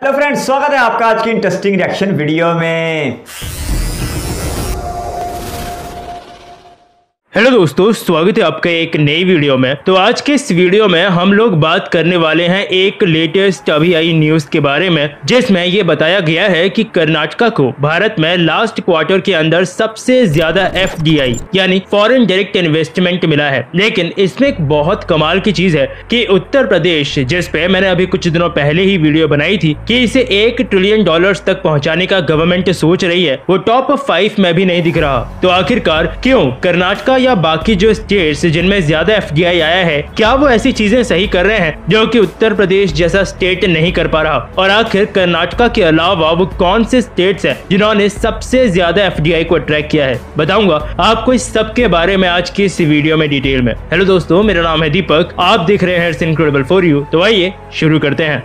Hello friends, स्वागत है आपका आज की इंटरेस्टिंग रिएक्शन वीडियो में। हेलो दोस्तों, स्वागत है आपका एक नई वीडियो में। तो आज के इस वीडियो में हम लोग बात करने वाले हैं एक लेटेस्ट अभी आई न्यूज के बारे में, जिसमें ये बताया गया है कि कर्नाटका को भारत में लास्ट क्वार्टर के अंदर सबसे ज्यादा FDI यानी फॉरेन डायरेक्ट इन्वेस्टमेंट मिला है। लेकिन इसमें एक बहुत कमाल की चीज है कि उत्तर प्रदेश, जिस पे मैंने अभी कुछ दिनों पहले ही वीडियो बनाई थी कि इसे $1 ट्रिलियन तक पहुँचाने का गवर्नमेंट सोच रही है, वो टॉप 5 में भी नहीं दिख रहा। तो आखिरकार क्यों कर्नाटका या बाकी जो स्टेट्स जिनमें ज्यादा FDI आया है, क्या वो ऐसी चीजें सही कर रहे हैं जो कि उत्तर प्रदेश जैसा स्टेट नहीं कर पा रहा? और आखिर कर्नाटका के अलावा वो कौन से स्टेट्स हैं जिन्होंने सबसे ज्यादा FDI को अट्रैक्ट किया है, बताऊंगा आपको इस सब के बारे में आज की इस वीडियो में डिटेल में। हेलो दोस्तों, मेरा नाम है दीपक, आप देख रहे हैं इट्स इनक्रेडिबल फॉर यू। तो आइए शुरू करते हैं।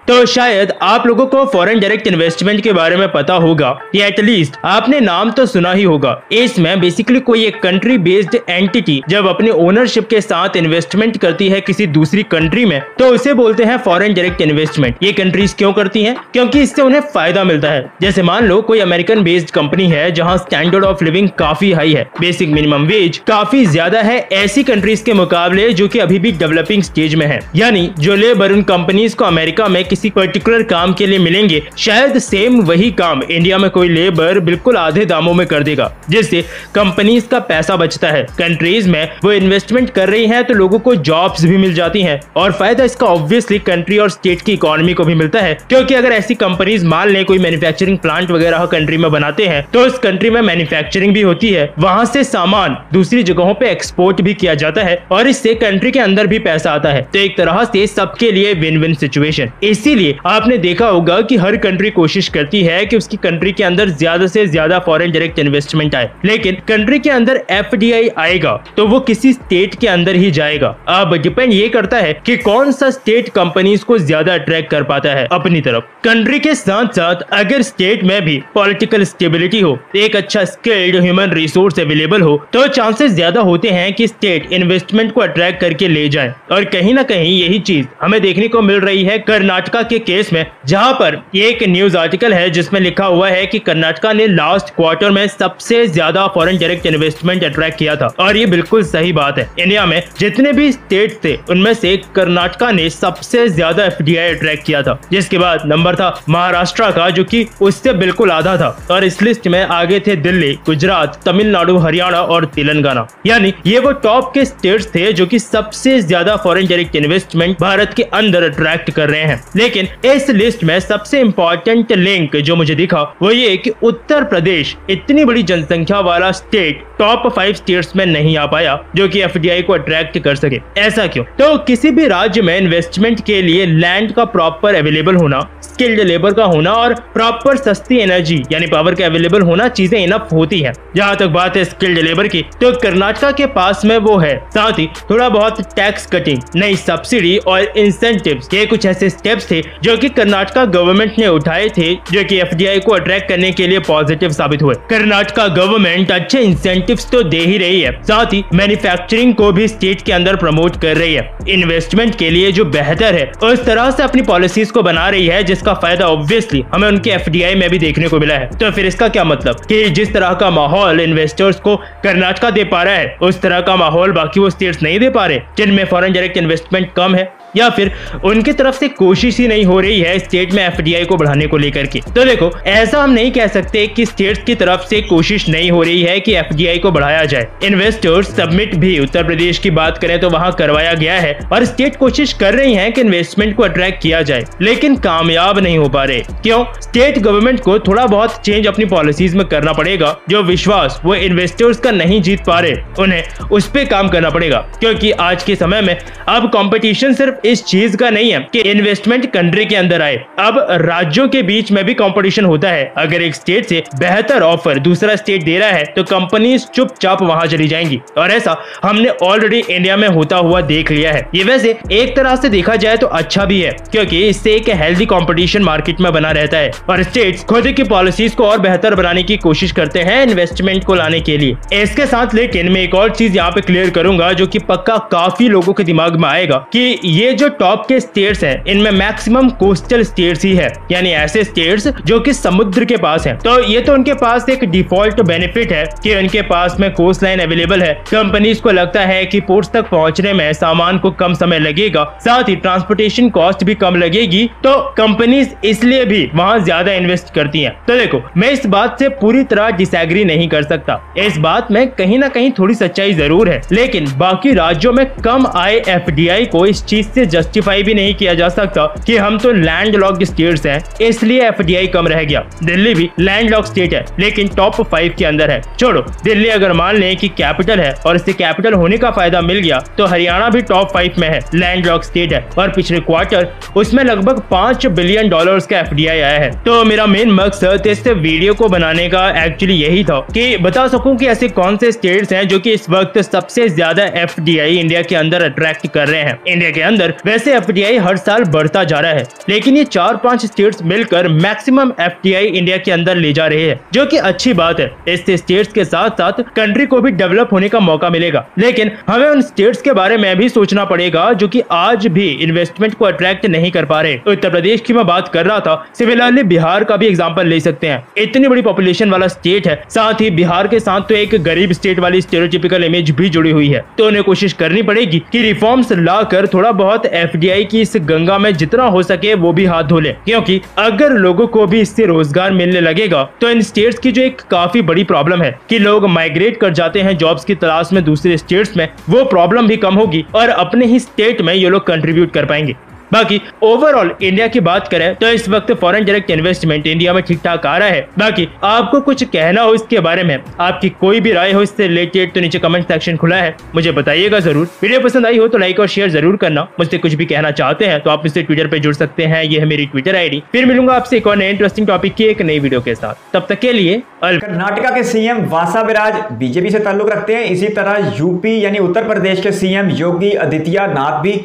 तो शायद आप लोगों को फॉरेन डायरेक्ट इन्वेस्टमेंट के बारे में पता होगा या एटलीस्ट आपने नाम तो सुना ही होगा। इसमें बेसिकली कोई एक कंट्री बेस्ड एंटिटी जब अपने ओनरशिप के साथ इन्वेस्टमेंट करती है किसी दूसरी कंट्री में, तो उसे बोलते हैं फॉरेन डायरेक्ट इन्वेस्टमेंट। ये कंट्रीज क्यों करती हैं? क्योंकि इससे उन्हें फायदा मिलता है। जैसे मान लो कोई अमेरिकन बेस्ड कंपनी है जहाँ स्टैंडर्ड ऑफ लिविंग काफी हाई है, बेसिक मिनिमम वेज काफी ज्यादा है ऐसी कंट्रीज के मुकाबले जो कि अभी भी डेवलपिंग स्टेज में है। यानी जो लेबर उन कंपनीज को अमेरिका में किसी पर्टिकुलर काम के लिए मिलेंगे, शायद सेम वही काम इंडिया में कोई लेबर बिल्कुल आधे दामों में कर देगा, जिससे कंपनीज का पैसा बचता है। कंट्रीज में वो इन्वेस्टमेंट कर रही हैं तो लोगों को जॉब्स भी मिल जाती हैं और फायदा इसका ऑब्वियसली कंट्री और स्टेट की इकोनॉमी को भी मिलता है। क्योंकि अगर ऐसी कंपनीज मान लें कोई मैन्युफैक्चरिंग प्लांट वगैरह कंट्री में बनाते हैं तो उस कंट्री में मैन्युफैक्चरिंग भी होती है, वहां से सामान दूसरी जगहों पे एक्सपोर्ट भी किया जाता है और इससे कंट्री के अंदर भी पैसा आता है। तो एक तरह से सबके लिए विन विन सिचुएशन। इसीलिए आपने देखा होगा कि हर कंट्री कोशिश करती है कि उसकी कंट्री के अंदर ज्यादा से ज्यादा फॉरेन डायरेक्ट इन्वेस्टमेंट आए। लेकिन कंट्री के अंदर FDI आएगा तो वो किसी स्टेट के अंदर ही जाएगा। अब डिपेंड ये करता है कि कौन सा स्टेट कंपनीज को ज्यादा अट्रैक्ट कर पाता है अपनी तरफ। कंट्री के साथ साथ अगर स्टेट में भी पॉलिटिकल स्टेबिलिटी हो, एक अच्छा स्किल्ड ह्यूमन रिसोर्स अवेलेबल हो, तो चांसेस ज्यादा होते हैं कि स्टेट इन्वेस्टमेंट को अट्रैक्ट करके ले जाए। और कहीं ना कहीं यही चीज हमें देखने को मिल रही है कर्नाटका के केस में, जहां पर एक न्यूज आर्टिकल है जिसमें लिखा हुआ है कि कर्नाटका ने लास्ट क्वार्टर में सबसे ज्यादा फॉरेन डायरेक्ट इन्वेस्टमेंट अट्रैक्ट किया था। और ये बिल्कुल सही बात है। इंडिया में जितने भी स्टेट थे उनमें से कर्नाटका ने सबसे ज्यादा FDI अट्रैक्ट किया था, जिसके बाद नंबर था महाराष्ट्र का जो कि उससे बिल्कुल आधा था। और इस लिस्ट में आगे थे दिल्ली, गुजरात, तमिलनाडु, हरियाणा और तेलंगाना। यानी ये वो टॉप के स्टेट्स थे जो कि सबसे ज्यादा फॉरेन डायरेक्ट इन्वेस्टमेंट भारत के अंदर अट्रैक्ट कर रहे हैं। लेकिन इस लिस्ट में सबसे इंपॉर्टेंट लिंक जो मुझे दिखा वो ये कि उत्तर प्रदेश इतनी बड़ी जनसंख्या वाला स्टेट टॉप 5 स्टेट्स में नहीं आ पाया जो कि FDI को अट्रैक्ट कर सके। ऐसा क्यों? तो किसी भी राज्य में इन्वेस्टमेंट के लिए लैंड का प्रॉपर अवेलेबल होना, स्किल्ड लेबर का होना और प्रॉपर सस्ती एनर्जी यानी पावर का अवेलेबल होना चीजें इनफ होती है। जहां तक बात है स्किल्ड लेबर की, तो कर्नाटका के पास में वो है। साथ ही थोड़ा बहुत टैक्स कटिंग, नई सब्सिडी और इंसेंटिव्स के कुछ ऐसे स्टेप्स थे जो कि कर्नाटका गवर्नमेंट ने उठाए थे जो कि FDI को अट्रैक्ट करने के लिए पॉजिटिव साबित हुए। कर्नाटका गवर्नमेंट अच्छे इंसेंटिव्स तो दे ही रही है, साथ ही मैन्युफैक्चरिंग को भी स्टेट के अंदर प्रमोट कर रही है। इन्वेस्टमेंट के लिए जो बेहतर है उस तरह से अपनी पॉलिसीज को बना रही है, जिसका फायदा ऑब्वियसली हमें उनके FDI में भी देखने को मिला है। तो फिर इसका क्या मतलब कि जिस तरह का माहौल इन्वेस्टर्स को कर्नाटका दे पा रहा है उस तरह का माहौल बाकी वो स्टेट्स नहीं दे पा रहे जिनमें फॉरेन डायरेक्ट इन्वेस्टमेंट कम है, या फिर उनकी तरफ से कोशिश ही नहीं हो रही है स्टेट में FDI को बढ़ाने को लेकर के। तो देखो, ऐसा हम नहीं कह सकते कि स्टेट्स की तरफ से कोशिश नहीं हो रही है कि FDI को बढ़ाया जाए। इन्वेस्टर्स सबमिट भी उत्तर प्रदेश की बात करें तो वहां करवाया गया है और स्टेट कोशिश कर रही है कि इन्वेस्टमेंट को अट्रैक्ट किया जाए, लेकिन कामयाब नहीं हो पा रहे। क्यों? स्टेट गवर्नमेंट को थोड़ा बहुत चेंज अपनी पॉलिसीज में करना पड़ेगा। जो विश्वास वो इन्वेस्टर्स का नहीं जीत पा रहे, उन्हें उस पर काम करना पड़ेगा। क्योंकि आज के समय में अब कॉम्पिटिशन सिर्फ इस चीज का नहीं है कि इन्वेस्टमेंट कंट्री के अंदर आए। अब राज्यों के बीच में भी कंपटीशन होता है। अगर एक स्टेट से बेहतर ऑफर दूसरा स्टेट दे रहा है तो कंपनीज चुपचाप वहां चली जाएंगी, और ऐसा हमने ऑलरेडी इंडिया में होता हुआ देख लिया है। ये वैसे एक तरह से देखा जाए तो अच्छा भी है, क्योंकि इससे एक हेल्दी कंपटीशन मार्केट में बना रहता है और स्टेट्स खुद की पॉलिसीज को और बेहतर बनाने की कोशिश करते हैं इन्वेस्टमेंट को लाने के लिए। इसके साथ लेकिन मैं एक और चीज यहाँ पे क्लियर करूंगा जो कि पक्का काफी लोगों के दिमाग में आएगा कि ये जो टॉप के स्टेट्स हैं इनमें मैक्सिमम कोस्टल स्टेट्स ही है, यानी ऐसे स्टेट्स जो कि समुद्र के पास हैं। तो ये तो उनके पास एक डिफॉल्ट बेनिफिट है कि उनके पास में कोस्ट लाइन अवेलेबल है। कंपनीज को लगता है कि पोर्ट्स तक पहुंचने में सामान को कम समय लगेगा, साथ ही ट्रांसपोर्टेशन कॉस्ट भी कम लगेगी, तो कंपनीज इसलिए भी वहां ज्यादा इन्वेस्ट करती हैं। तो देखो, मैं इस बात से पूरी तरह डिसएग्री नहीं कर सकता। इस बात में कहीं ना कहीं थोड़ी सच्चाई जरूर है, लेकिन बाकी राज्यों में कम आए एफडीआई को इस चीज से जस्टिफाई भी नहीं किया जा सकता कि हम तो लैंड लॉक्ड स्टेट्स हैं इसलिए एफडीआई कम रह गया। दिल्ली भी लैंड लॉक स्टेट है लेकिन टॉप 5 के अंदर है। छोड़ो, दिल्ली अगर मान लें कि कैपिटल है और इससे कैपिटल होने का फायदा मिल गया तो हरियाणा भी टॉप 5 में है, लैंड लॉक स्टेट है, और पिछले क्वार्टर उसमें लगभग $5 बिलियन का एफडीआई आया है। तो मेरा मेन मकसद इस वीडियो को बनाने का एक्चुअली यही था कि बता सकूं कि ऐसे कौन से स्टेट्स हैं जो कि इस वक्त सबसे ज्यादा एफडीआई इंडिया के अंदर अट्रैक्ट कर रहे हैं। इंडिया के अंदर वैसे एफडीआई हर साल बढ़ता जा रहा है, लेकिन ये 4-5 स्टेट्स मिलकर मैक्सिमम एफडीआई इंडिया के अंदर ले जा रहे हैं, जो कि अच्छी बात है। इससे स्टेट्स के साथ साथ कंट्री को भी डेवलप होने का मौका मिलेगा, लेकिन हमें उन स्टेट्स के बारे में भी सोचना पड़ेगा जो कि आज भी इन्वेस्टमेंट को अट्रैक्ट नहीं कर पा रहे। उत्तर प्रदेश की मैं बात कर रहा था, सिमिलरली बिहार का भी एग्जांपल ले सकते हैं। इतनी बड़ी पॉपुलेशन वाला स्टेट है, साथ ही बिहार के साथ तो एक गरीब स्टेट वाली स्टेरियोटाइपिकल इमेज भी जुड़ी हुई है। तो उन्हें कोशिश करनी पड़ेगी कि रिफॉर्म्स लाकर थोड़ा बहुत एफडीआई की इस गंगा में जितना हो सके वो भी हाथ धो ले, क्योंकि अगर लोगों को भी इससे रोजगार मिलने लगेगा तो इन स्टेट्स की जो एक काफी बड़ी प्रॉब्लम है कि लोग माइग्रेट कर जाते हैं जॉब्स की तलाश में दूसरे स्टेट्स में, वो प्रॉब्लम भी कम होगी और अपने ही स्टेट में ये लोग कंट्रीब्यूट कर पाएंगे। बाकी ओवरऑल इंडिया की बात करें तो इस वक्त फॉरेन डायरेक्ट इन्वेस्टमेंट इंडिया में ठीक ठाक आ रहा है। बाकी आपको कुछ कहना हो इसके बारे में, आपकी कोई भी राय हो इससे रिलेटेड, तो नीचे कमेंट सेक्शन खुला है, मुझे बताइएगा जरूर। वीडियो पसंद आई हो तो लाइक और शेयर जरूर करना। मुझसे कुछ भी कहना चाहते हैं तो आप मुझसे ट्विटर पे जुड़ सकते हैं, ये है मेरी ट्विटर आईडी। फिर मिलूंगा आपसे एक और नए इंटरेस्टिंग टॉपिक की एक नई वीडियो के साथ, तब तक के लिए। कर्नाटका के सीएम वासाविराज बीजेपी से ताल्लुक रखते हैं, इसी तरह यूपी यानी उत्तर प्रदेश के सीएम योगी आदित्यनाथ भी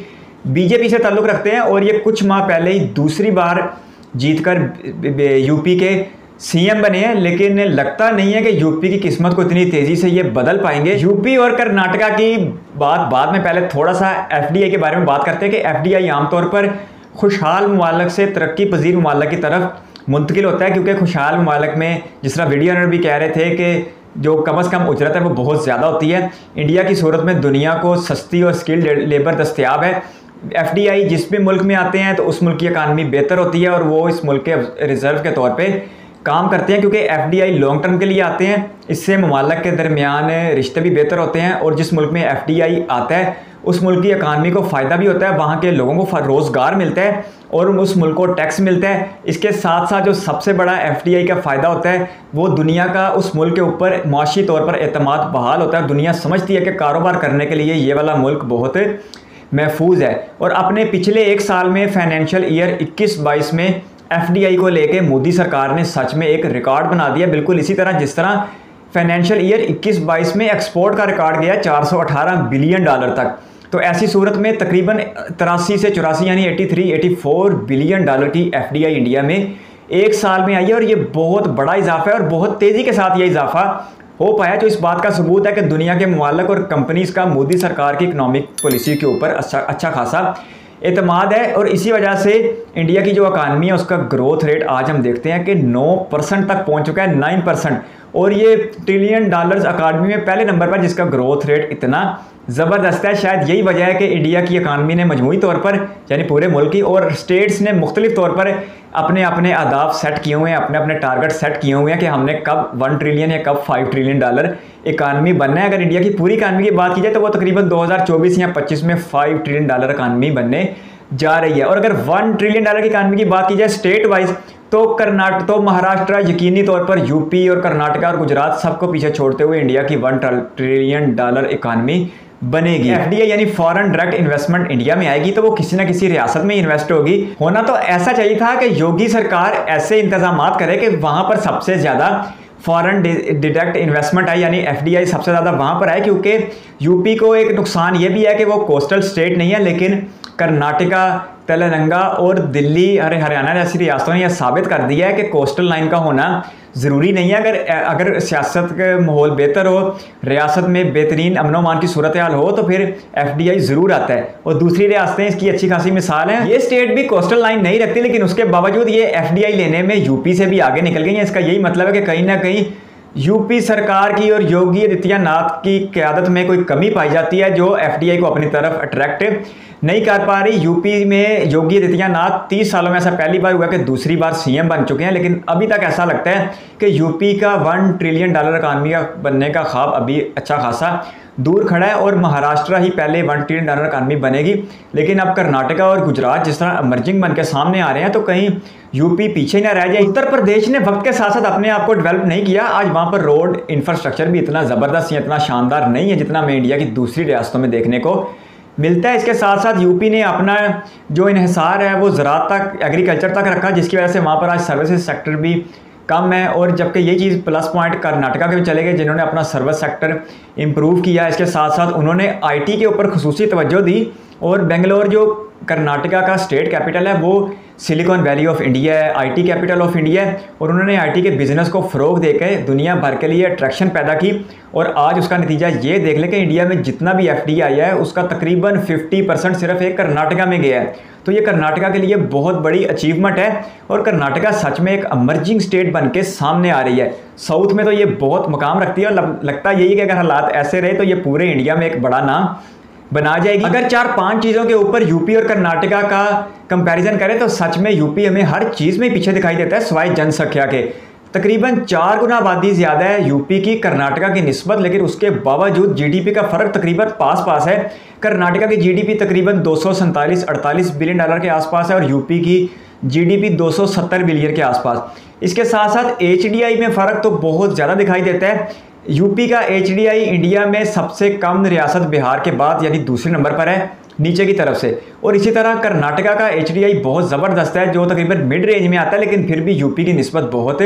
बीजेपी से ताल्लुक रखते हैं और ये कुछ माह पहले ही दूसरी बार जीतकर यूपी के सीएम बने हैं। लेकिन लगता नहीं है कि यूपी की किस्मत को इतनी तेजी से ये बदल पाएंगे। यूपी और कर्नाटका की बात बाद में, पहले थोड़ा सा एफडीआई के बारे में बात करते हैं कि एफडीआई आमतौर पर खुशहाल ममालिक से तरक्की पजीर ममालिक की तरफ मुंतकिल होता है, क्योंकि खुशहाल ममालिक में जिस तरह वीडियो में भी कह रहे थे कि जो कम से कम उजरत है वो बहुत ज़्यादा होती है। इंडिया की सूरत में दुनिया को सस्ती और स्किल्ड लेबर दस्तियाब है। एफडीआई जिस भी मुल्क में आते हैं तो उस मुल्क की इकानमी बेहतर होती है और वो इस मुल्क के रिजर्व के तौर पे काम करते हैं, क्योंकि एफडीआई लॉन्ग टर्म के लिए आते हैं। इससे ममालिक के दरमियान रिश्ते भी बेहतर होते हैं और जिस मुल्क में एफडीआई आता है उस मुल्क की इकानमी को फ़ायदा भी होता है, वहाँ के लोगों को रोज़गार मिलता है और उस मुल्क को टैक्स मिलता है। इसके साथ साथ जो सबसे बड़ा एफडीआई का फ़ायदा होता है वो दुनिया का उस मुल्क के ऊपर मुआशी तौर पर एतमाद बहाल होता है। दुनिया समझती है कि कारोबार करने के लिए ये वाला मुल्क बहुत महफूज है। और अपने पिछले एक साल में फाइनेंशियल ईयर 21-22 में एफडीआई को लेके मोदी सरकार ने सच में एक रिकॉर्ड बना दिया, बिल्कुल इसी तरह जिस तरह फाइनेंशियल ईयर 21-22 में एक्सपोर्ट का रिकॉर्ड गया $418 बिलियन तक। तो ऐसी सूरत में तकरीबन 83 से 84 यानी 84 बिलियन की एफडीआई इंडिया में एक साल में आई है और ये बहुत बड़ा इजाफा है और बहुत तेज़ी के साथ ये इजाफा हो पाया, जो इस बात का सबूत है कि दुनिया के ममालिक और कंपनीज का मोदी सरकार की इकनॉमिक पॉलिसी के ऊपर अच्छा खासा एतमाद है। और इसी वजह से इंडिया की जो इकानमी है उसका ग्रोथ रेट आज हम देखते हैं कि 9% तक पहुंच चुका है, 9%, और ये $ट्रिलियन इकानमी में पहले नंबर पर, जिसका ग्रोथ रेट इतना ज़बरदस्त है। शायद यही वजह है कि इंडिया की इकानमी ने मजमूई तौर पर यानी पूरे मुल्क की और स्टेट्स ने मुख्तलिफ तौर पर अपने अपने अहदाफ सेट किए हुए हैं, अपने अपने टारगेट सेट किए हुए हैं कि हमने कब $1 ट्रिलियन या कब $5 ट्रिलियन इकानमी बनना है। अगर इंडिया की पूरी इकानमी की बात की जाए तो वो तकरीबन 2024 या 25 में $5 ट्रिलियन इकानमी बनने जा रही है। और अगर $1 ट्रिलियन की इकानमी की बात की जाए स्टेट वाइज तो महाराष्ट्र यकीनी तौर पर, यूपी और कर्नाटका और गुजरात सबको पीछे छोड़ते हुए इंडिया की $1 ट्रिलियन इकानमी बनेगी। एफडीआई यानी फॉरेन डायरेक्ट इन्वेस्टमेंट इंडिया में आएगी तो वो किसी ना किसी रियासत में इन्वेस्ट होगी। होना तो ऐसा चाहिए था कि योगी सरकार ऐसे इंतजाम करे कि वहां पर सबसे ज्यादा फॉरेन डायरेक्ट इन्वेस्टमेंट आए, यानी एफडीआई सबसे ज़्यादा वहाँ पर आए, क्योंकि यूपी को एक नुकसान ये भी है कि वो कोस्टल स्टेट नहीं है, लेकिन कर्नाटका, तेलंगाना और दिल्ली, हरियाणा जैसी रियासतों ने यह साबित कर दिया है कि कोस्टल लाइन का होना ज़रूरी नहीं है। अगर सियासत का माहौल बेहतर हो, रियासत में बेहतरीन अमनो अमान की सूरत हाल हो, तो फिर एफडीआई ज़रूर आता है। और दूसरी रियासतें इसकी अच्छी खासी मिसाल हैं। ये स्टेट भी कोस्टल लाइन नहीं रखती, लेकिन उसके बावजूद ये एफडीआई लेने में यूपी से भी आगे निकल गई हैं। इसका यही मतलब है कि कहीं ना कहीं यूपी सरकार की और योगी आदित्यनाथ की क़यादत में कोई कमी पाई जाती है, जो एफडीआई को अपनी तरफ अट्रैक्ट नहीं कर पा रही। यूपी में योगी आदित्यनाथ 30 सालों में ऐसा पहली बार हुआ कि दूसरी बार सीएम बन चुके हैं, लेकिन अभी तक ऐसा लगता है कि यूपी का $1 ट्रिलियन इकॉनमी का बनने का ख्वाब अभी अच्छा खासा दूर खड़ा है, और महाराष्ट्र ही पहले $1 ट्रिलियन इकॉनमी बनेगी। लेकिन अब कर्नाटका और गुजरात जिस तरह इमर्जिंग बन के सामने आ रहे हैं, तो कहीं यूपी पीछे ना रह जाए। उत्तर प्रदेश ने वक्त के साथ साथ अपने आप को डेवलप नहीं किया। आज वहाँ पर रोड इंफ्रास्ट्रक्चर भी इतना ज़बरदस्त या इतना शानदार नहीं है जितना हमें इंडिया की दूसरी रियासतों में देखने को मिलता है। इसके साथ साथ यूपी ने अपना जो इन्हिसार है वो ज़राअत तक, एग्रीकल्चर तक रखा, जिसकी वजह से वहाँ पर आज सर्विसेज सेक्टर भी कम है। और जबकि ये चीज़ प्लस पॉइंट कर्नाटका के भी चले गए, जिन्होंने अपना सर्विस सेक्टर इम्प्रूव किया। इसके साथ साथ उन्होंने आईटी के ऊपर खुसूसी तवज्जो दी, और बेंगलोर जो कर्नाटका का स्टेट कैपिटल है वो सिलिकॉन वैली ऑफ इंडिया है, आईटी कैपिटल ऑफ इंडिया है, और उन्होंने आईटी के बिजनेस को फ़रोग देकर दुनिया भर के लिए अट्रैक्शन पैदा की। और आज उसका नतीजा ये देख लें कि इंडिया में जितना भी एफडीआई है उसका तकरीबन 50% सिर्फ एक कर्नाटका में गया है। तो ये कर्नाटका के लिए बहुत बड़ी अचीवमेंट है, और कर्नाटका सच में एक इमर्जिंग स्टेट बन के सामने आ रही है। साउथ में तो ये बहुत मकाम रखती है, और लगता यही है कि अगर हालात ऐसे रहे तो ये पूरे इंडिया में एक बड़ा नाम बना जाएगी। अगर 4-5 चीज़ों के ऊपर यूपी और कर्नाटका का कंपैरिजन करें तो सच में यूपी हमें हर चीज़ में पीछे दिखाई देता है, सिवाय जनसंख्या के। तकरीबन 4 गुना आबादी ज़्यादा है यूपी की कर्नाटका की निस्बत, लेकिन उसके बावजूद जीडीपी का फ़र्क तकरीबन पास है। कर्नाटका की जीडीपी तकरीबन 247-48 बिलियन डॉलर के आसपास है, और यूपी की जीडीपी 270 बिलियन के आसपास। इसके साथ साथ एचडीआई में फ़र्क तो बहुत ज़्यादा दिखाई देता है। यूपी का एचडीआई इंडिया में सबसे कम रियासत बिहार के बाद यानी दूसरे नंबर पर है नीचे की तरफ से, और इसी तरह कर्नाटका का एचडीआई बहुत ज़बरदस्त है, जो तकरीबन मिड रेंज में आता है, लेकिन फिर भी यूपी की निस्बत बहुत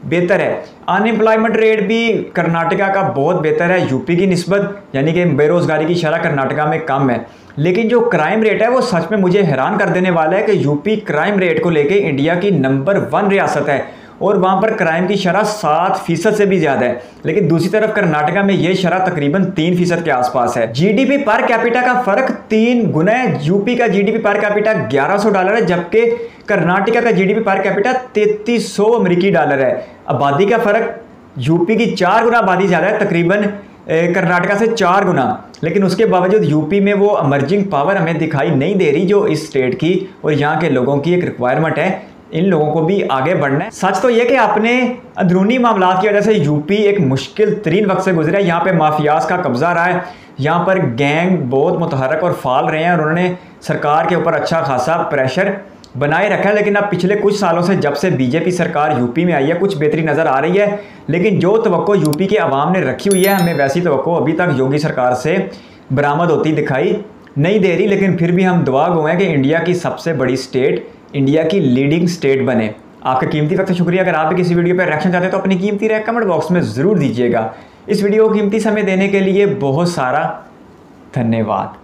बेहतर है। अनएम्प्लॉयमेंट रेट भी कर्नाटका का बहुत बेहतर है यूपी की निस्बत, यानी कि बेरोज़गारी की शरह कर्नाटका में कम है। लेकिन जो क्राइम रेट है वो सच में मुझे हैरान कर देने वाला है कि यूपी क्राइम रेट को लेके इंडिया की नंबर 1 रियासत है, और वहाँ पर क्राइम की शरह 7% से भी ज़्यादा है। लेकिन दूसरी तरफ कर्नाटका में ये शरह तकरीबन 3% के आसपास है। जीडीपी पर कैपिटा का फ़र्क 3 गुना है। यूपी का जीडीपी पर कैपिटा $1100 है, जबकि कर्नाटका का जीडीपी पर कैपिटा $3300 अमेरिकी है। आबादी का फ़र्क यूपी की 4 गुना आबादी ज़्यादा है, तकरीबन कर्नाटका से 4 गुना, लेकिन उसके बावजूद यूपी में वो इमर्जिंग पावर हमें दिखाई नहीं दे रही जो इस स्टेट की और यहाँ के लोगों की एक रिक्वायरमेंट है। इन लोगों को भी आगे बढ़ना है। सच तो ये कि अपने अंदरूनी मामलात की वजह से यूपी एक मुश्किल तरीन वक्त से गुजरा है। यहाँ पे माफियाज का कब्जा रहा है, यहाँ पर गैंग बहुत मुतहरक और फाल रहे हैं, और उन्होंने सरकार के ऊपर अच्छा खासा प्रेशर बनाए रखा है। लेकिन अब पिछले कुछ सालों से जब से बीजेपी सरकार यूपी में आई है कुछ बेहतरी नज़र आ रही है, लेकिन जो तवक्को यूपी के अवाम ने रखी हुई है हमें वैसी तवक्को अभी तक योगी सरकार से बरामद होती दिखाई नहीं दे रही। लेकिन फिर भी हम दुआ गो हैं कि इंडिया की सबसे बड़ी स्टेट, इंडिया की लीडिंग स्टेट बने। आपका कीमती वक्त शुक्रिया। अगर आप भी किसी वीडियो पर रिएक्शन चाहते हैं तो अपनी कीमती राय कमेंट बॉक्स में ज़रूर दीजिएगा। इस वीडियो को कीमती समय देने के लिए बहुत सारा धन्यवाद।